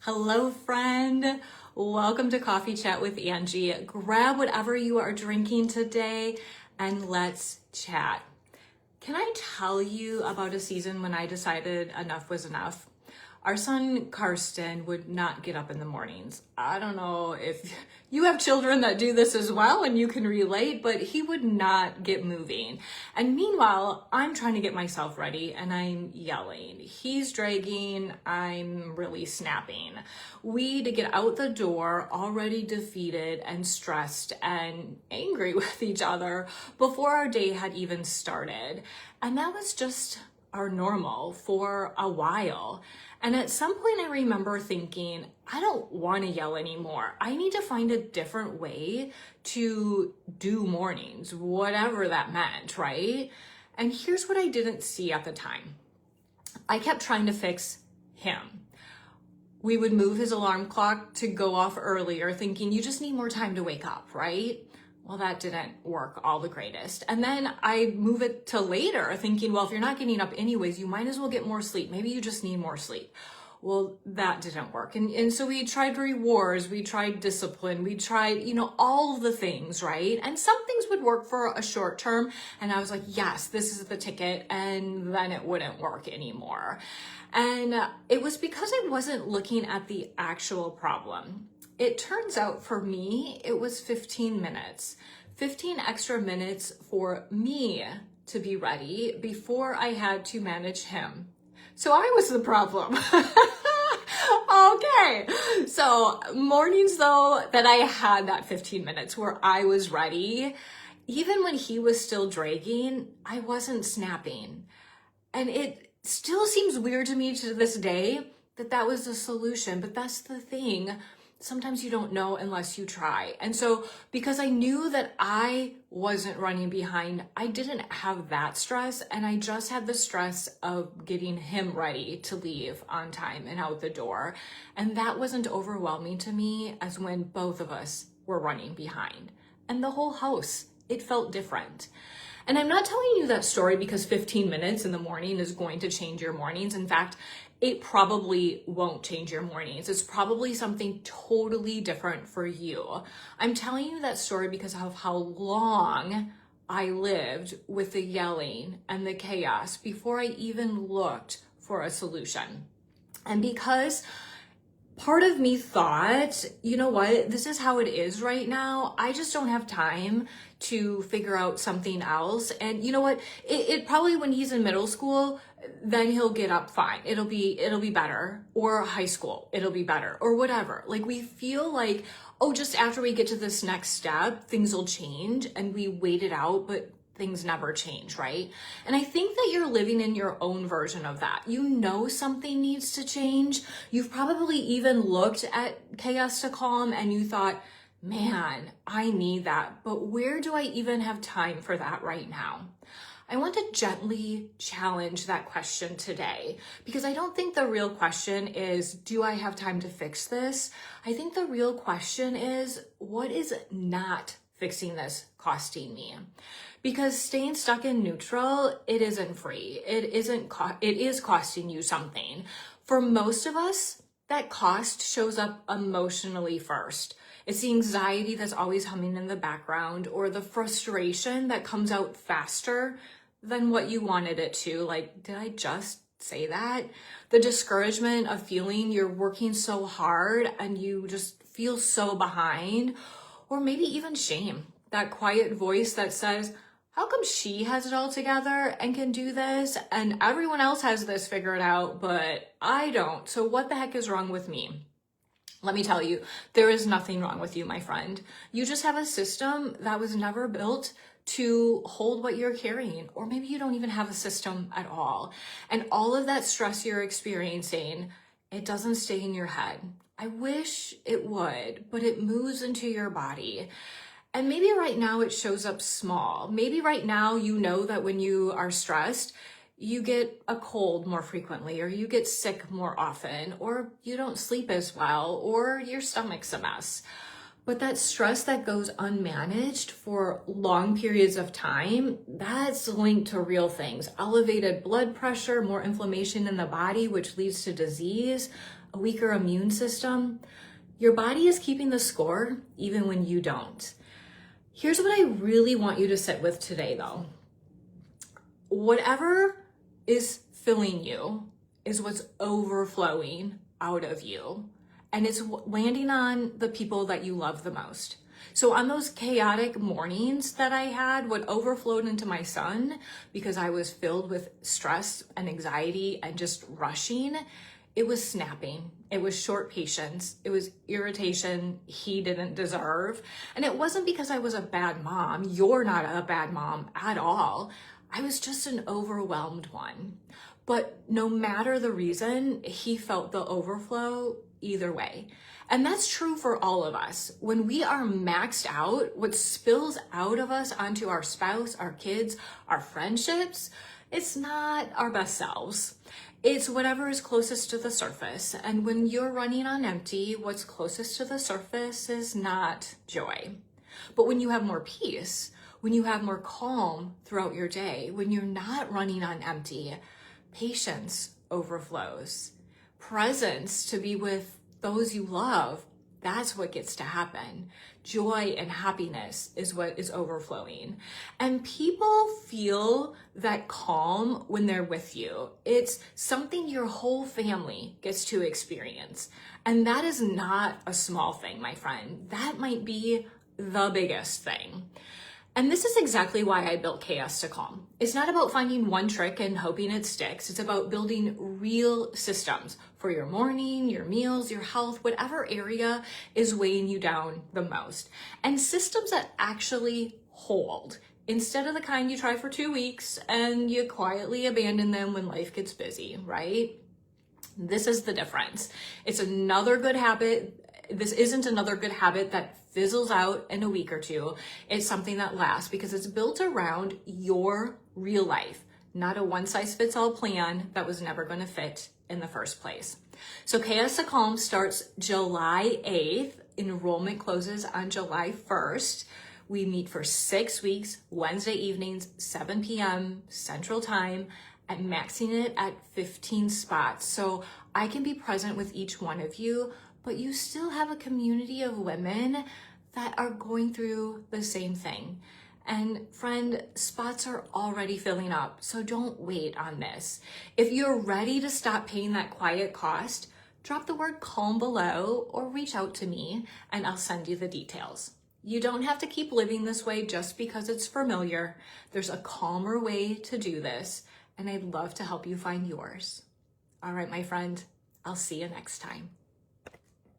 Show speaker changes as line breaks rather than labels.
Hello, friend. Welcome to Coffee Chat with Angie. Grab whatever you are drinking today and let's chat. Can I tell you about a season when I decided enough was enough? Our son Karsten would not get up in the mornings. I don't know if you have children that do this as well and you can relate, but he would not get moving. And meanwhile, I'm trying to get myself ready and I'm yelling. He's dragging, I'm really snapping. We'd get out the door already defeated and stressed and angry with each other before our day had even started. And that was just our normal for a while. And at some point I remember thinking, I don't want to yell anymore. I need to find a different way to do mornings, whatever that meant, right? And here's what I didn't see at the time. I kept trying to fix him. We would move his alarm clock to go off earlier, thinking you just need more time to wake up, right? Well, that didn't work all the greatest. And then I move it to later, thinking, well, if you're not getting up anyways, you might as well get more sleep. Maybe you just need more sleep. Well, that didn't work. And so we tried rewards, we tried discipline, we tried, all of the things, right? And some things would work for a short term. And I was like, yes, this is the ticket. And then it wouldn't work anymore. And it was because I wasn't looking at the actual problem. It turns out for me, it was 15 minutes, 15 extra minutes for me to be ready before I had to manage him. So I was the problem. Okay. So mornings though, that I had that 15 minutes where I was ready, even when he was still dragging, I wasn't snapping. And it still seems weird to me to this day that was the solution, but that's the thing. Sometimes you don't know unless you try. And so because I knew that I wasn't running behind, I didn't have that stress. And I just had the stress of getting him ready to leave on time and out the door. And that wasn't overwhelming to me as when both of us were running behind. And the whole house, it felt different. And I'm not telling you that story because 15 minutes in the morning is going to change your mornings. In fact, it probably won't change your mornings. It's probably something totally different for you. I'm telling you that story because of how long I lived with the yelling and the chaos before I even looked for a solution. And because part of me thought, you know what, this is how it is right now. I just don't have time to figure out something else. And you know what, it probably when he's in middle school, then he'll get up fine. It'll be better. Or high school, it'll be better. Or whatever. Like we feel like, oh, just after we get to this next step, things will change. And we wait it out, but things never change, right? And I think that you're living in your own version of that. You know something needs to change. You've probably even looked at chaos to calm and you thought, man, I need that. But where do I even have time for that right now? I want to gently challenge that question today because I don't think the real question is, do I have time to fix this? I think the real question is, what is not fixing this costing me? Because staying stuck in neutral, it isn't free. It is costing you something. For most of us, that cost shows up emotionally first. It's the anxiety that's always humming in the background or the frustration that comes out faster than what you wanted it to. Like, did I just say that? The discouragement of feeling you're working so hard and you just feel so behind, or maybe even shame, that quiet voice that says, how come she has it all together and can do this and everyone else has this figured out, but I don't? So what the heck is wrong with me? Let me tell you, there is nothing wrong with you, my friend. You just have a system that was never built to hold what you're carrying, or maybe you don't even have a system at all. And all of that stress you're experiencing, it doesn't stay in your head. I wish it would, but it moves into your body. And maybe right now it shows up small. Maybe right now you know that when you are stressed, you get a cold more frequently, or you get sick more often, or you don't sleep as well, or your stomach's a mess. But that stress that goes unmanaged for long periods of time, that's linked to real things. Elevated blood pressure, more inflammation in the body, which leads to disease, a weaker immune system. Your body is keeping the score even when you don't. Here's what I really want you to sit with today though. Whatever is filling you is what's overflowing out of you. And it's landing on the people that you love the most. So on those chaotic mornings that I had, what overflowed into my son, because I was filled with stress and anxiety and just rushing, it was snapping. It was short patience. It was irritation he didn't deserve. And it wasn't because I was a bad mom. You're not a bad mom at all. I was just an overwhelmed one. But no matter the reason, he felt the overflow either way. And that's true for all of us. When we are maxed out, what spills out of us onto our spouse, our kids, our friendships, it's not our best selves. It's whatever is closest to the surface. And when you're running on empty, what's closest to the surface is not joy. But when you have more peace, when you have more calm throughout your day, when you're not running on empty, patience overflows. Presence to be with those you love, that's what gets to happen. Joy and happiness is what is overflowing. And people feel that calm when they're with you. It's something your whole family gets to experience. And that is not a small thing, my friend. That might be the biggest thing. And this is exactly why I built Chaos to Calm. It's not about finding one trick and hoping it sticks. It's about building real systems for your morning, your meals, your health, whatever area is weighing you down the most. And systems that actually hold, instead of the kind you try for 2 weeks and you quietly abandon them when life gets busy, right? This is the difference. It's another good habit. This isn't another good habit that fizzles out in a week or two. It's something that lasts because it's built around your real life, not a one-size-fits-all plan that was never going to fit in the first place. So Chaos to Calm starts July 8th. Enrollment closes on July 1st. We meet for 6 weeks, Wednesday evenings, 7 p.m. Central Time, and maxing it at 15 spots. So I can be present with each one of you, but you still have a community of women that are going through the same thing. And friend, spots are already filling up, so don't wait on this. If you're ready to stop paying that quiet cost, drop the word calm below or reach out to me and I'll send you the details. You don't have to keep living this way just because it's familiar. There's a calmer way to do this, and I'd love to help you find yours. All right, my friend, I'll see you next time.